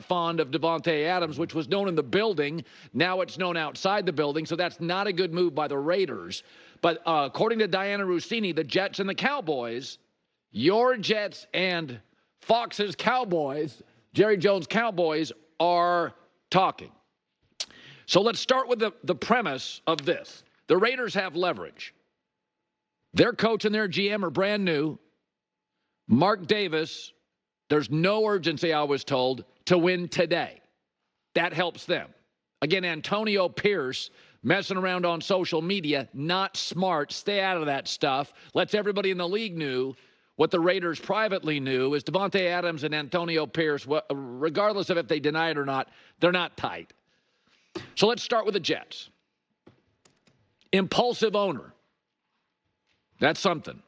not fond of Davante Adams, which was known in the building. Now it's known outside the building, so that's not a good move by the Raiders. But according to Diana Rossini, the Jets and the Cowboys, your Jets and Fox's Cowboys, Jerry Jones' Cowboys, are talking. So let's start with the premise of this. The Raiders have leverage. Their coach and their GM are brand new. Mark Davis, there's no urgency, I was told, to win today. That helps them. Again, Antonio Pierce messing around on social media, not smart. Stay out of that stuff. Lets everybody in the league knew what the Raiders privately knew is Davante Adams and Antonio Pierce, regardless of if they deny it or not, they're not tight. So let's start with the Jets. Impulsive owner. That's something.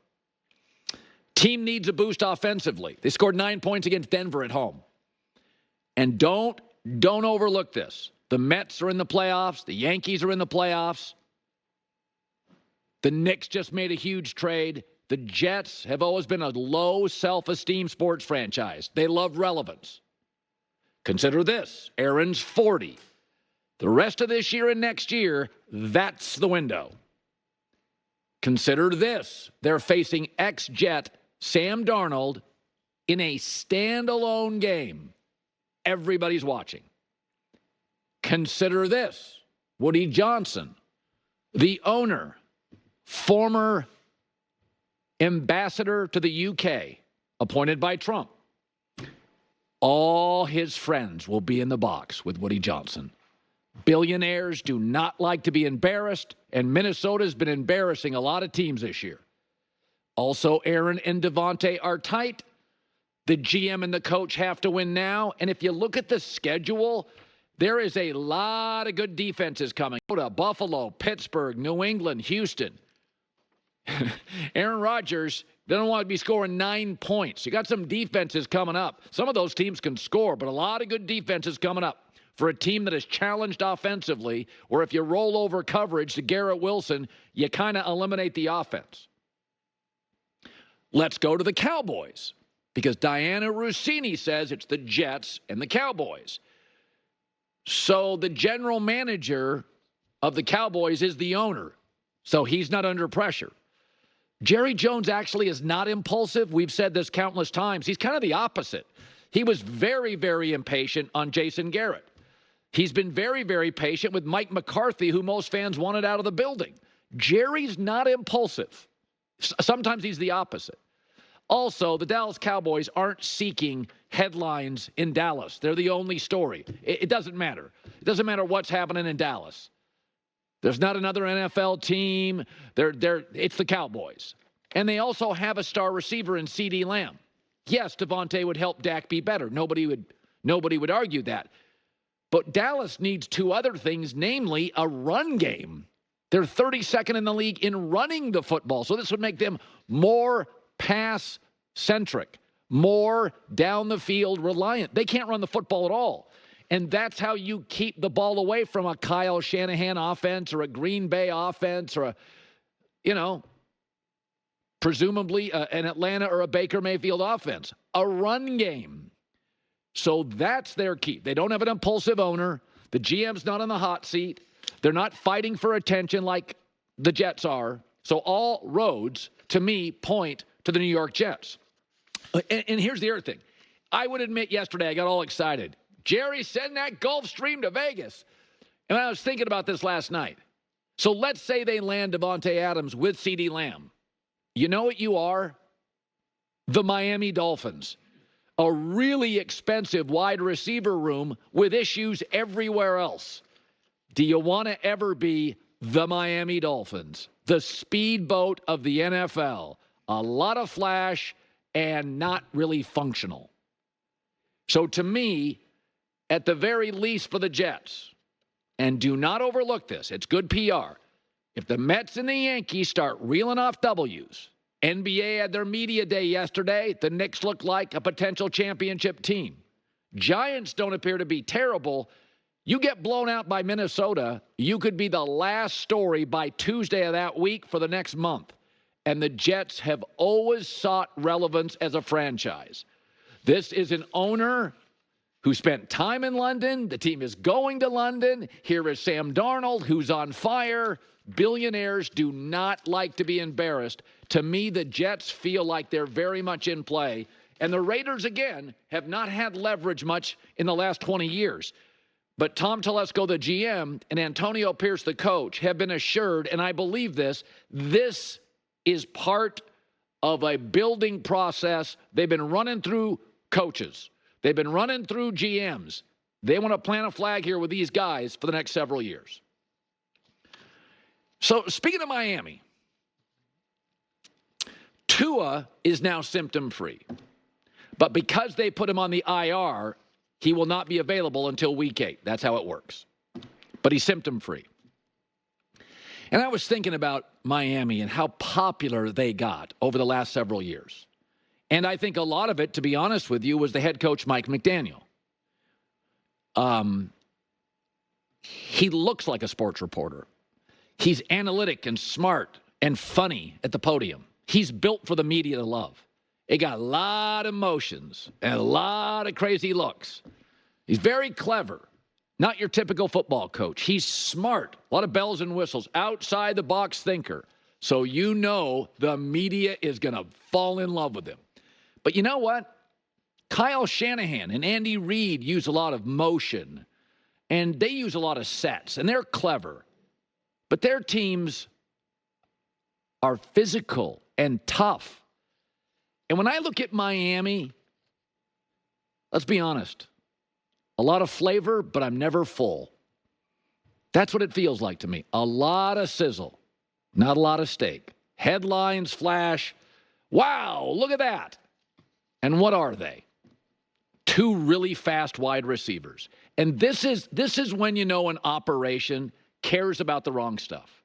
Team needs a boost offensively. They scored 9 points against Denver at home. And don't overlook this. The Mets are in the playoffs. The Yankees are in the playoffs. The Knicks just made a huge trade. The Jets have always been a low self-esteem sports franchise. They love relevance. Consider this. Aaron's 40. The rest of this year and next year, that's the window. Consider this. They're facing ex-Jet Sam Darnold in a standalone game. Everybody's watching. Consider this. Woody Johnson, the owner, former ambassador to the UK, appointed by Trump. All his friends will be in the box with Woody Johnson. Billionaires do not like to be embarrassed, and Minnesota's been embarrassing a lot of teams this year. Also, Aaron and Davante are tight. The GM and the coach have to win now. And if you look at the schedule, there is a lot of good defenses coming. Buffalo, Pittsburgh, New England, Houston. Aaron Rodgers doesn't want to be scoring 9 points. You got some defenses coming up. Some of those teams can score, but a lot of good defenses coming up for a team that is challenged offensively, or if you roll over coverage to Garrett Wilson, you kind of eliminate the offense. Let's go to the Cowboys, because Diana Rossini says it's the Jets and the Cowboys. So the general manager of the Cowboys is the owner, so he's not under pressure. Jerry Jones actually is not impulsive. We've said this countless times. He's kind of the opposite. He was very, very impatient on Jason Garrett. He's been very, very patient with Mike McCarthy, who most fans wanted out of the building. Jerry's not impulsive. Sometimes he's the opposite. Also, the Dallas Cowboys aren't seeking headlines in Dallas. They're the only story. It doesn't matter. It doesn't matter what's happening in Dallas. There's not another NFL team. It's the Cowboys. And they also have a star receiver in CeeDee Lamb. Yes, Davante would help Dak be better. Nobody would argue that. But Dallas needs two other things, namely a run game. They're 32nd in the league in running the football. So this would make them more pass-centric, more down-the-field reliant. They can't run the football at all. And that's how you keep the ball away from a Kyle Shanahan offense or a Green Bay offense or presumably an Atlanta or a Baker Mayfield offense. A run game. So that's their key. They don't have an impulsive owner. The GM's not on the hot seat. They're not fighting for attention like the Jets are. So all roads, to me, point to the New York Jets. And here's the other thing. I would admit yesterday I got all excited. Jerry, send that Gulfstream to Vegas. And I was thinking about this last night. So let's say they land Davante Adams with CeeDee Lamb. You know what you are? The Miami Dolphins. A really expensive wide receiver room with issues everywhere else. Do you want to ever be the Miami Dolphins? The speedboat of the NFL. A lot of flash and not really functional. So to me, at the very least for the Jets, and do not overlook this, it's good PR. If the Mets and the Yankees start reeling off W's, NBA had their media day yesterday, the Knicks look like a potential championship team. Giants don't appear to be terrible. You get blown out by Minnesota, you could be the last story by Tuesday of that week for the next month. And the Jets have always sought relevance as a franchise. This is an owner who spent time in London. The team is going to London. Here is Sam Darnold, who's on fire. Billionaires do not like to be embarrassed. To me, the Jets feel like they're very much in play. And the Raiders, again, have not had leverage much in the last 20 years. But Tom Telesco, the GM, and Antonio Pierce, the coach, have been assured, and I believe this is part of a building process. They've been running through coaches. They've been running through GMs. They want to plant a flag here with these guys for the next several years. So, speaking of Miami, Tua is now symptom-free. But because they put him on the IR, he will not be available until week 8. That's how it works. But he's symptom-free. And I was thinking about Miami and how popular they got over the last several years. And I think a lot of it, to be honest with you, was the head coach, Mike McDaniel. He looks like a sports reporter. He's analytic and smart and funny at the podium. He's built for the media to love. It got a lot of emotions and a lot of crazy looks. He's very clever. Not your typical football coach. He's smart. A lot of bells and whistles. Outside the box thinker. So you know the media is going to fall in love with him. But you know what? Kyle Shanahan and Andy Reid use a lot of motion. And they use a lot of sets. And they're clever. But their teams are physical and tough. And when I look at Miami, let's be honest, a lot of flavor, but I'm never full. That's what it feels like to me. A lot of sizzle, not a lot of steak. Headlines flash, wow, look at that. And what are they? 2 really fast wide receivers. And this is when you know an operation cares about the wrong stuff.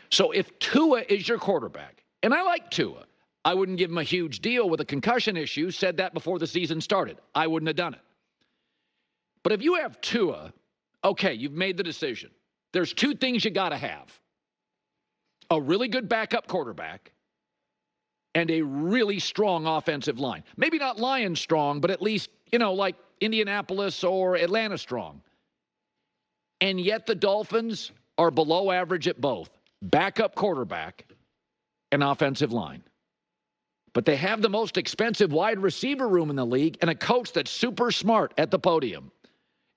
So if Tua is your quarterback, and I like Tua, I wouldn't give him a huge deal with a concussion issue. Said that before the season started. I wouldn't have done it. But if you have Tua, okay, you've made the decision. There's 2 things you got to have. A really good backup quarterback and a really strong offensive line. Maybe not Lions strong, but at least, like Indianapolis or Atlanta strong. And yet the Dolphins are below average at both. Backup quarterback and offensive line. But they have the most expensive wide receiver room in the league and a coach that's super smart at the podium.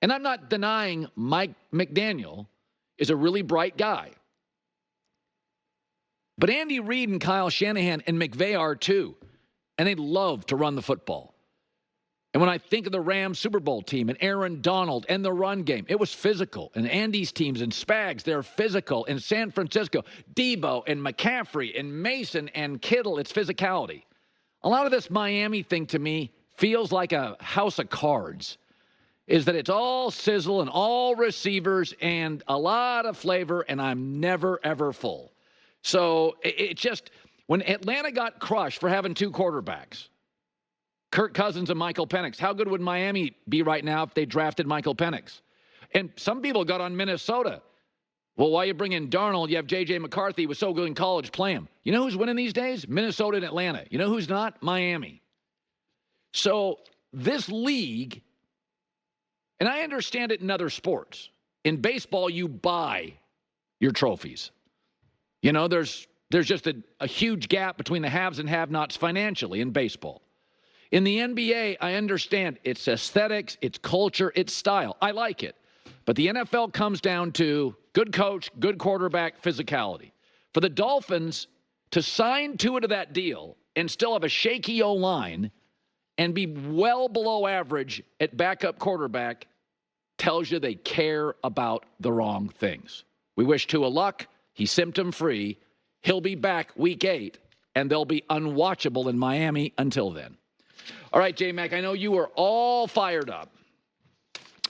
And I'm not denying Mike McDaniel is a really bright guy. But Andy Reid and Kyle Shanahan and McVay are too. And they love to run the football. And when I think of the Rams Super Bowl team and Aaron Donald and the run game, it was physical. And Andy's teams and Spags, they're physical. In San Francisco, Debo and McCaffrey and Mason and Kittle, it's physicality. A lot of this Miami thing to me feels like a house of cards. Is that it's all sizzle and all receivers and a lot of flavor, and I'm never, ever full. So it just, when Atlanta got crushed for having 2 quarterbacks, Kirk Cousins and Michael Penix. How good would Miami be right now if they drafted Michael Penix? And some people got on Minnesota. Well, why you bring in Darnold? You have J.J. McCarthy. He was so good in college. Play him. You know who's winning these days? Minnesota and Atlanta. You know who's not? Miami. So this league, and I understand it in other sports. In baseball, you buy your trophies. There's just a huge gap between the haves and have-nots financially in baseball. In the NBA, I understand it's aesthetics, it's culture, it's style. I like it. But the NFL comes down to good coach, good quarterback, physicality. For the Dolphins to sign Tua to that deal and still have a shaky O-line and be well below average at backup quarterback tells you they care about the wrong things. We wish Tua luck. He's symptom-free. He'll be back week 8, and they'll be unwatchable in Miami until then. All right, J-Mac, I know you were all fired up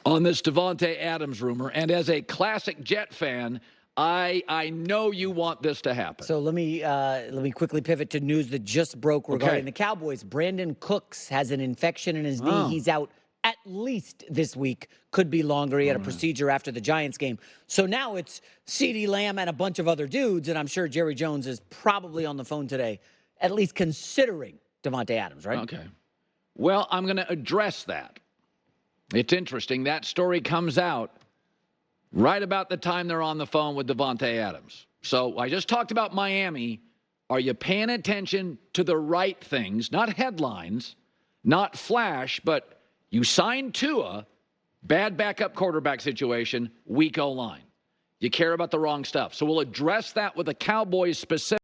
on this Davante Adams rumor, and as a classic Jet fan, I know you want this to happen. So let me quickly pivot to news that just broke regarding the Cowboys. Brandon Cooks has an infection in his knee. He's out at least this week. Could be longer. He had a procedure after the Giants game. So now it's CeeDee Lamb and a bunch of other dudes, and I'm sure Jerry Jones is probably on the phone today, at least considering Davante Adams, right? Okay. Well, I'm going to address that. It's interesting. That story comes out right about the time they're on the phone with Davante Adams. So I just talked about Miami. Are you paying attention to the right things? Not headlines, not flash, but you signed Tua, bad backup quarterback situation, weak O-line. You care about the wrong stuff. So we'll address that with the Cowboys specific.